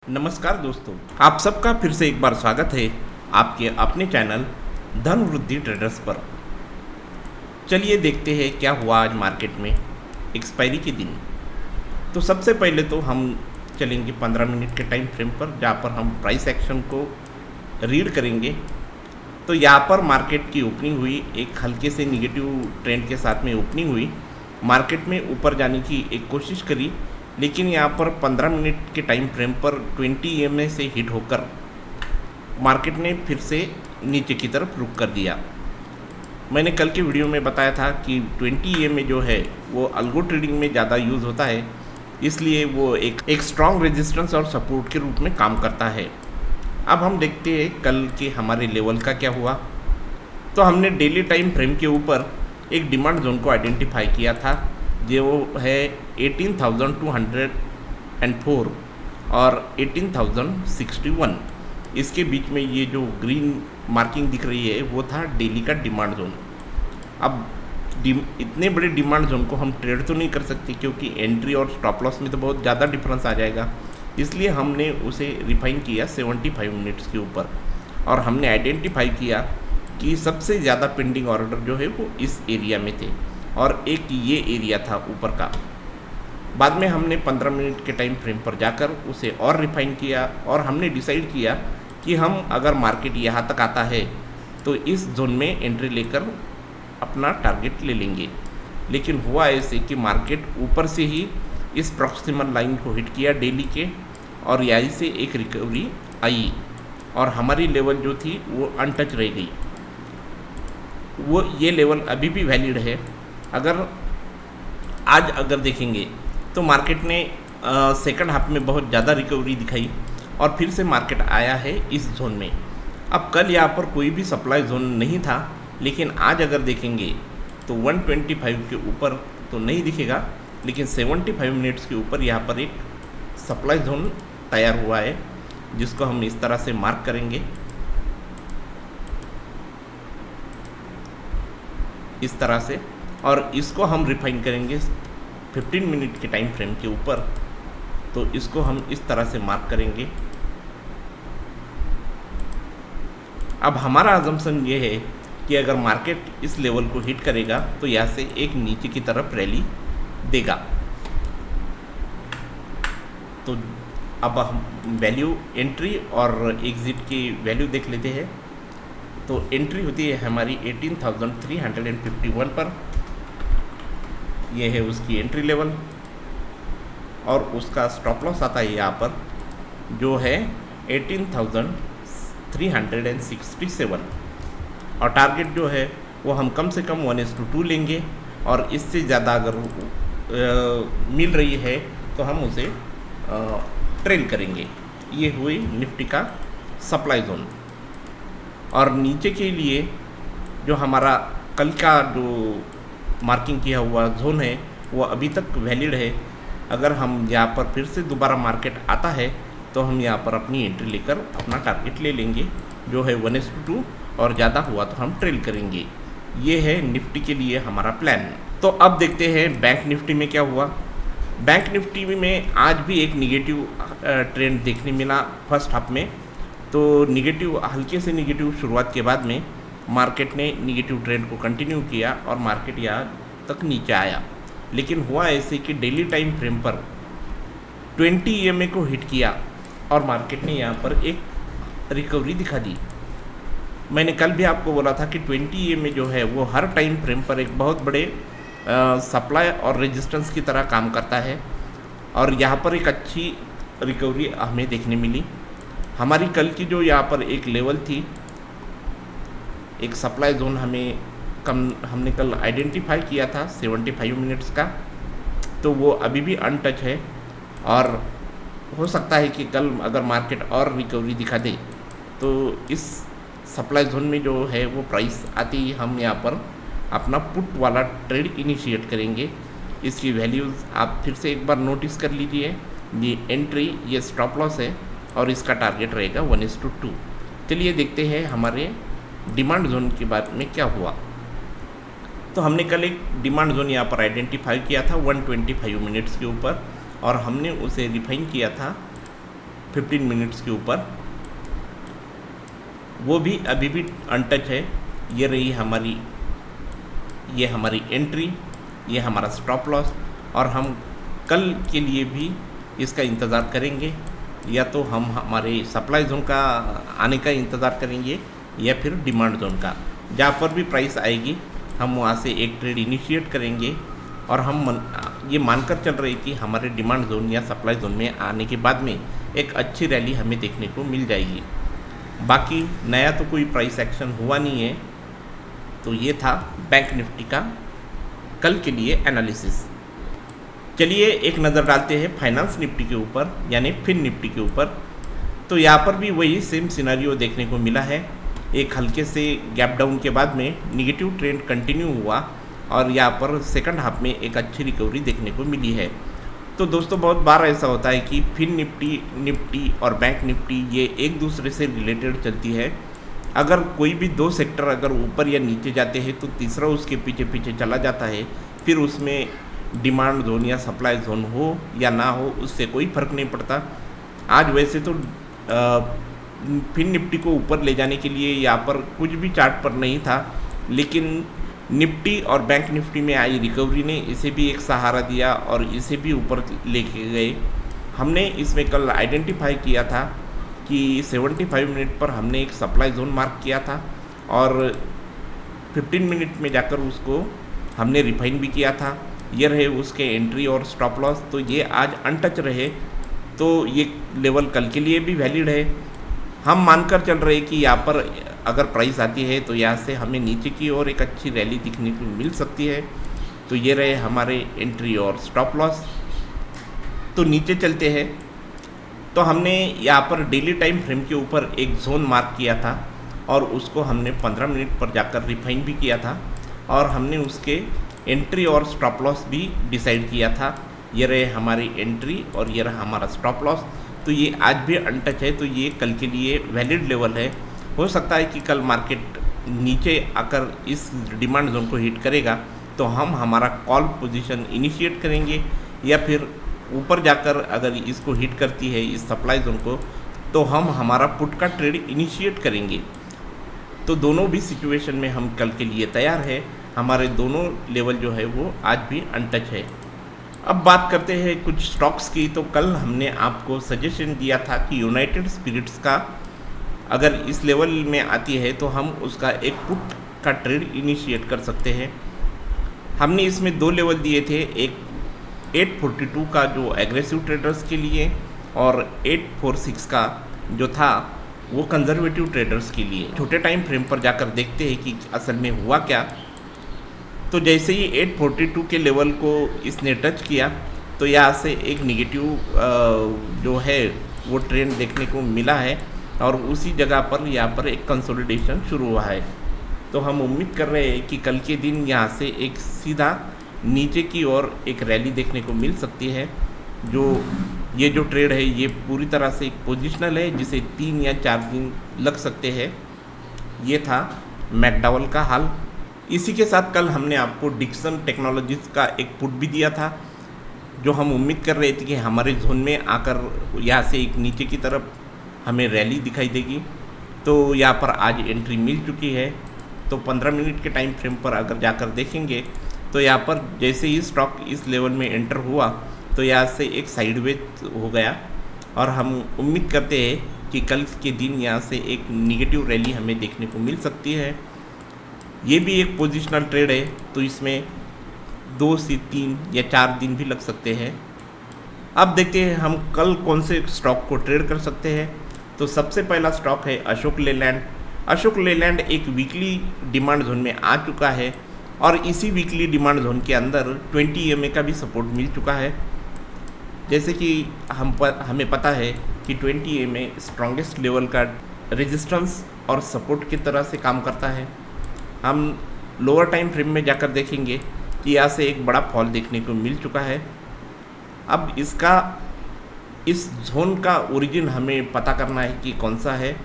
नमस्कार दोस्तों, आप सबका फिर से एक बार स्वागत है आपके अपने चैनल धन वृद्धि ट्रेडर्स पर। चलिए देखते हैं क्या हुआ आज मार्केट में एक्सपायरी के दिन। तो सबसे पहले तो हम चलेंगे 15 मिनट के टाइम फ्रेम पर, जहाँ पर हम प्राइस एक्शन को रीड करेंगे। तो यहाँ पर मार्केट की ओपनिंग हुई, एक हल्के से निगेटिव ट्रेंड के साथ में ओपनिंग हुई। मार्केट में ऊपर जाने की एक कोशिश करी, लेकिन यहाँ पर 15 मिनट के टाइम फ्रेम पर 20 EMA से हिट होकर मार्केट ने फिर से नीचे की तरफ रुख कर दिया। मैंने कल के वीडियो में बताया था कि 20 EMA जो है वो अल्गो ट्रेडिंग में ज़्यादा यूज़ होता है, इसलिए वो एक स्ट्रॉन्ग रेजिस्टेंस और सपोर्ट के रूप में काम करता है। अब हम देखते हैं कल के हमारे लेवल का क्या हुआ। तो हमने डेली टाइम फ्रेम के ऊपर एक डिमांड जोन को आइडेंटिफाई किया था, जो है 18,204 और 18,061। इसके बीच में ये जो ग्रीन मार्किंग दिख रही है वो था डेली का डिमांड जोन। अब इतने बड़े डिमांड जोन को हम ट्रेड तो नहीं कर सकते, क्योंकि एंट्री और स्टॉप लॉस में तो बहुत ज़्यादा डिफरेंस आ जाएगा। इसलिए हमने उसे रिफाइन किया 75 मिनट्स के ऊपर, और हमने आइडेंटिफाई किया कि सबसे ज़्यादा पेंडिंग ऑर्डर जो है वो इस एरिया में थे, और एक ये एरिया था ऊपर का। बाद में हमने 15 मिनट के टाइम फ्रेम पर जाकर उसे और रिफाइन किया, और हमने डिसाइड किया कि हम अगर मार्केट यहाँ तक आता है तो इस जोन में एंट्री लेकर अपना टारगेट ले लेंगे। लेकिन हुआ ऐसे कि मार्केट ऊपर से ही इस प्रॉक्सिमल लाइन को हिट किया डेली के, और यहीं से एक रिकवरी आई, और हमारी लेवल जो थी वो अनटच रह गई। वो ये लेवल अभी भी वैलिड है। अगर देखेंगे तो मार्केट ने सेकंड हाफ में बहुत ज़्यादा रिकवरी दिखाई, और फिर से मार्केट आया है इस जोन में। अब कल यहाँ पर कोई भी सप्लाई जोन नहीं था, लेकिन आज अगर देखेंगे तो 125 के ऊपर तो नहीं दिखेगा, लेकिन 75 मिनट्स के ऊपर यहाँ पर एक सप्लाई जोन तैयार हुआ है, जिसको हम इस तरह से मार्क करेंगे, इस तरह से। और इसको हम रिफाइन करेंगे 15 मिनट के टाइम फ्रेम के ऊपर। तो इसको हम इस तरह से मार्क करेंगे। अब हमारा अजम्पशन ये है कि अगर मार्केट इस लेवल को हिट करेगा तो यहाँ से एक नीचे की तरफ रैली देगा। तो अब हम वैल्यू एंट्री और एग्जिट की वैल्यू देख लेते हैं। तो एंट्री होती है हमारी 18,351 पर, यह है उसकी एंट्री लेवल, और उसका स्टॉप लॉस आता है यहाँ पर जो है 18,367, और टारगेट जो है वो हम कम से कम 1:2 लेंगे, और इससे ज़्यादा अगर मिल रही है तो हम उसे ट्रेल करेंगे। ये हुई निफ्टी का सप्लाई जोन। और नीचे के लिए जो हमारा कल का जो मार्किंग किया हुआ जोन है वो अभी तक वैलिड है। अगर हम यहाँ पर फिर से दोबारा मार्केट आता है तो हम यहाँ पर अपनी एंट्री लेकर अपना टारगेट ले लेंगे, जो है 1:2, और ज़्यादा हुआ तो हम ट्रेल करेंगे। ये है निफ्टी के लिए हमारा प्लान। तो अब देखते हैं बैंक निफ्टी में क्या हुआ। बैंक निफ्टी में आज भी एक निगेटिव ट्रेंड देखने मिला फर्स्ट हाफ में। तो निगेटिव, हल्के से निगेटिव शुरुआत के बाद में मार्केट ने निगेटिव ट्रेंड को कंटिन्यू किया, और मार्केट यहाँ तक नीचे आया। लेकिन हुआ ऐसे कि डेली टाइम फ्रेम पर 20 EMA को हिट किया, और मार्केट ने यहाँ पर एक रिकवरी दिखा दी। मैंने कल भी आपको बोला था कि 20 EMA जो है वो हर टाइम फ्रेम पर एक बहुत बड़े सप्लाई और रेजिस्टेंस की तरह काम करता है, और यहाँ पर एक अच्छी रिकवरी हमें देखने मिली। हमारी कल की जो यहाँ पर एक लेवल थी, एक सप्लाई जोन हमने कल आइडेंटिफाई किया था 75 मिनट्स का, तो वो अभी भी अनटच है, और हो सकता है कि कल अगर मार्केट और रिकवरी दिखा दे तो इस सप्लाई जोन में जो है वो प्राइस आते ही हम यहाँ पर अपना पुट वाला ट्रेड इनिशिएट करेंगे। इसकी वैल्यूज़ आप फिर से एक बार नोटिस कर लीजिए। ये एंट्री, ये स्टॉप लॉस है, और इसका टारगेट रहेगा 1:2। चलिए देखते हैं हमारे डिमांड जोन के बारे में क्या हुआ। तो हमने कल एक डिमांड जोन यहाँ पर आइडेंटिफाई किया था 125 मिनट्स के ऊपर, और हमने उसे रिफाइन किया था 15 मिनट्स के ऊपर, वो भी अभी भी अनटच है। ये रही हमारी एंट्री, ये हमारा स्टॉप लॉस, और हम कल के लिए भी इसका इंतज़ार करेंगे, या तो हम हमारे सप्लाई जोन का आने का इंतज़ार करेंगे या फिर डिमांड जोन का। जहाँ पर भी प्राइस आएगी हम वहाँ से एक ट्रेड इनिशिएट करेंगे, और हम ये मानकर चल रहे कि हमारे डिमांड जोन या सप्लाई जोन में आने के बाद में एक अच्छी रैली हमें देखने को मिल जाएगी। बाकी नया तो कोई प्राइस एक्शन हुआ नहीं है। तो ये था बैंक निफ्टी का कल के लिए एनालिसिस। चलिए एक नज़र डालते हैं फाइनेंस निफ्टी के ऊपर, यानी फिन निफ्टी के ऊपर। तो यहाँ पर भी वही सेम सिनेरियो देखने को मिला है। एक हल्के से गैप डाउन के बाद में निगेटिव ट्रेंड कंटिन्यू हुआ, और यहाँ पर सेकंड हाफ में एक अच्छी रिकवरी देखने को मिली है। तो दोस्तों बहुत बार ऐसा होता है कि फिन निफ्टी और बैंक निफ्टी ये एक दूसरे से रिलेटेड चलती है। अगर कोई भी दो सेक्टर अगर ऊपर या नीचे जाते हैं तो तीसरा उसके पीछे पीछे चला जाता है। फिर उसमें डिमांड जोन या सप्लाई जोन हो या ना हो, उससे कोई फ़र्क नहीं पड़ता। आज वैसे तो फिन निफ्टी को ऊपर ले जाने के लिए यहाँ पर कुछ भी चार्ट पर नहीं था, लेकिन निफ्टी और बैंक निफ्टी में आई रिकवरी ने इसे भी एक सहारा दिया और इसे भी ऊपर लेके गए। हमने इसमें कल आइडेंटिफाई किया था कि 75 मिनट पर हमने एक सप्लाई जोन मार्क किया था, और 15 मिनट में जाकर उसको हमने रिफाइन भी किया था। ये रहे उसके एंट्री और स्टॉप लॉस। तो ये आज अनटच रहे, तो ये लेवल कल के लिए भी वैलिड है। हम मानकर चल रहे कि यहाँ पर अगर प्राइस आती है तो यहाँ से हमें नीचे की ओर एक अच्छी रैली दिखने को मिल सकती है। तो ये रहे हमारे एंट्री और स्टॉप लॉस। तो नीचे चलते हैं। तो हमने यहाँ पर डेली टाइम फ्रेम के ऊपर एक जोन मार्क किया था, और उसको हमने 15 मिनट पर जाकर रिफाइन भी किया था, और हमने उसके एंट्री और स्टॉप लॉस भी डिसाइड किया था। ये रहे हमारी एंट्री और ये रहा हमारा स्टॉप लॉस। तो ये आज भी अनटच है, तो ये कल के लिए वैलिड लेवल है। हो सकता है कि कल मार्केट नीचे आकर इस डिमांड जोन को हिट करेगा तो हम हमारा कॉल पोजीशन इनिशिएट करेंगे, या फिर ऊपर जाकर अगर इसको हिट करती है इस सप्लाई जोन को तो हम हमारा पुट का ट्रेड इनिशिएट करेंगे। तो दोनों भी सिचुएशन में हम कल के लिए तैयार है। हमारे दोनों लेवल जो है वो आज भी अनटच है। अब बात करते हैं कुछ स्टॉक्स की। तो कल हमने आपको सजेशन दिया था कि यूनाइटेड स्पिरिट्स का अगर इस लेवल में आती है तो हम उसका एक पुट का ट्रेड इनिशिएट कर सकते हैं। हमने इसमें दो लेवल दिए थे, एक 842 का जो एग्रेसिव ट्रेडर्स के लिए, और 846 का जो था वो कंजर्वेटिव ट्रेडर्स के लिए। छोटे टाइम फ्रेम पर जाकर देखते हैं कि असल में हुआ क्या। तो जैसे ही 842 के लेवल को इसने टच किया तो यहाँ से एक निगेटिव जो है वो ट्रेंड देखने को मिला है, और उसी जगह पर यहाँ पर एक कंसोलिडेशन शुरू हुआ है। तो हम उम्मीद कर रहे हैं कि कल के दिन यहाँ से एक सीधा नीचे की ओर एक रैली देखने को मिल सकती है। ये जो ट्रेड है ये पूरी तरह से एक पोजिशनल है, जिसे 3 या 4 दिन लग सकते हैं। ये था मैकडॉवेल का हाल। इसी के साथ कल हमने आपको डिक्सन टेक्नोलॉजीज़ का एक पुट भी दिया था, जो हम उम्मीद कर रहे थे कि हमारे जोन में आकर यहाँ से एक नीचे की तरफ हमें रैली दिखाई देगी। तो यहाँ पर आज एंट्री मिल चुकी है। तो 15 मिनट के टाइम फ्रेम पर अगर जाकर देखेंगे तो यहाँ पर जैसे ही स्टॉक इस लेवल में एंटर हुआ तो यहाँ से एक साइडवेज हो गया, और हम उम्मीद करते हैं कि कल के दिन यहाँ से एक निगेटिव रैली हमें देखने को मिल सकती है। ये भी एक पोजिशनल ट्रेड है, तो इसमें 2 से 3 या 4 दिन भी लग सकते हैं। अब देखते हैं हम कल कौन से स्टॉक को ट्रेड कर सकते हैं। तो सबसे पहला स्टॉक है अशोक लेलैंड। अशोक लेलैंड एक वीकली डिमांड जोन में आ चुका है, और इसी वीकली डिमांड जोन के अंदर 20 EMA का भी सपोर्ट मिल चुका है। जैसे कि हमें पता है कि 20 EMA स्ट्रॉन्गेस्ट लेवल का रेजिस्टेंस और सपोर्ट की तरह से काम करता है। हम लोअर टाइम फ्रेम में जाकर देखेंगे कि यहाँ से एक बड़ा फॉल देखने को मिल चुका है। अब इस जोन का ओरिजिन हमें पता करना है कि कौन सा है।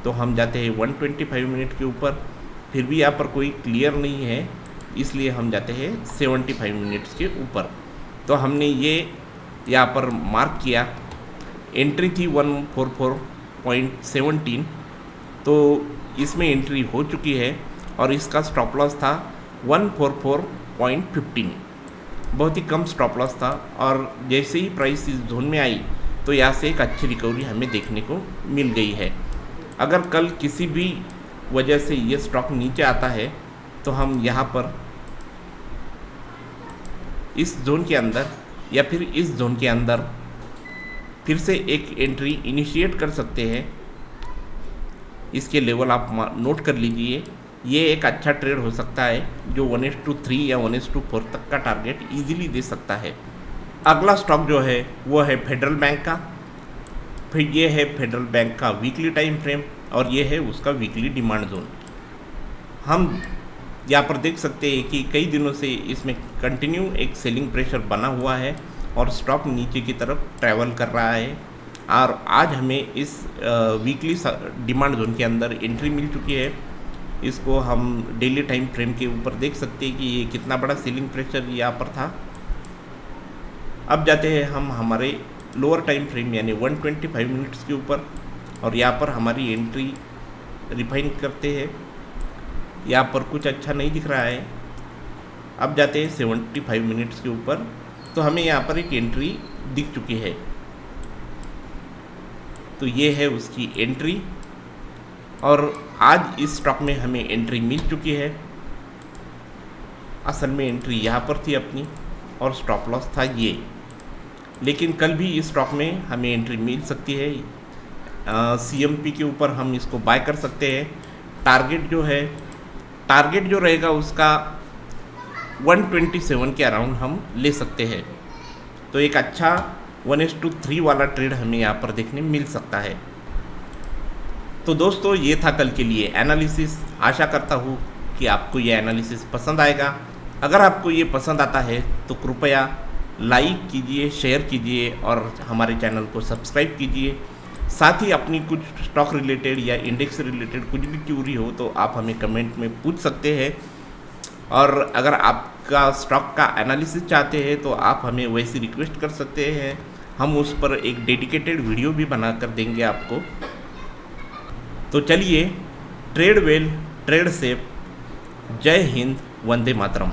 तो हम जाते हैं 125 मिनट के ऊपर, फिर भी यहाँ पर कोई क्लियर नहीं है, इसलिए हम जाते हैं 75 मिनट्स के ऊपर। तो हमने ये यहाँ पर मार्क किया एंट्री थी 144.17, तो इसमें एंट्री हो चुकी है और इसका स्टॉप लॉस था 144.15। बहुत ही कम स्टॉप लॉस था और जैसे ही प्राइस इस जोन में आई तो यहाँ से एक अच्छी रिकवरी हमें देखने को मिल गई है। अगर कल किसी भी वजह से ये स्टॉक नीचे आता है तो हम यहाँ पर इस जोन के अंदर या फिर इस जोन के अंदर फिर से एक एंट्री इनिशिएट कर सकते हैं। इसके लेवल आप नोट कर लीजिए। ये एक अच्छा ट्रेड हो सकता है जो 1:3 या 1:4 तक का टारगेट इजीली दे सकता है। अगला स्टॉक जो है वो है फेडरल बैंक का। फिर ये है फेडरल बैंक का वीकली टाइम फ्रेम और ये है उसका वीकली डिमांड जोन। हम यहाँ पर देख सकते हैं कि कई दिनों से इसमें कंटिन्यू एक सेलिंग प्रेशर बना हुआ है और स्टॉक नीचे की तरफ ट्रैवल कर रहा है और आज हमें इस वीकली डिमांड जोन के अंदर एंट्री मिल चुकी है। इसको हम डेली टाइम फ्रेम के ऊपर देख सकते हैं कि ये कितना बड़ा सेलिंग प्रेशर यहाँ पर था। अब जाते हैं हम हमारे लोअर टाइम फ्रेम यानी 125 मिनट्स के ऊपर और यहाँ पर हमारी एंट्री रिफाइन करते हैं। यहाँ पर कुछ अच्छा नहीं दिख रहा है। अब जाते हैं 75 मिनट्स के ऊपर, तो हमें यहाँ पर एक एंट्री दिख चुकी है। तो ये है उसकी एंट्री और आज इस स्टॉक में हमें एंट्री मिल चुकी है। असल में एंट्री यहाँ पर थी अपनी और स्टॉप लॉस था ये, लेकिन कल भी इस स्टॉक में हमें एंट्री मिल सकती है। CMP के ऊपर हम इसको बाय कर सकते हैं। टारगेट जो रहेगा उसका 127 के अराउंड हम ले सकते हैं। तो एक अच्छा 1:3 वाला ट्रेड हमें यहाँ पर देखने मिल सकता है। तो दोस्तों ये था कल के लिए एनालिसिस। आशा करता हूँ कि आपको ये एनालिसिस पसंद आएगा। अगर आपको ये पसंद आता है तो कृपया लाइक कीजिए, शेयर कीजिए और हमारे चैनल को सब्सक्राइब कीजिए। साथ ही अपनी कुछ स्टॉक रिलेटेड या इंडेक्स रिलेटेड कुछ भी क्यूरी हो तो आप हमें कमेंट में पूछ सकते हैं। और अगर आपका स्टॉक का एनालिसिस चाहते हैं तो आप हमें वैसी रिक्वेस्ट कर सकते हैं। हम उस पर एक डेडिकेटेड वीडियो भी बना कर देंगे आपको। तो चलिए, ट्रेड वेल, ट्रेड सेफ। जय हिंद, वंदे मातरम।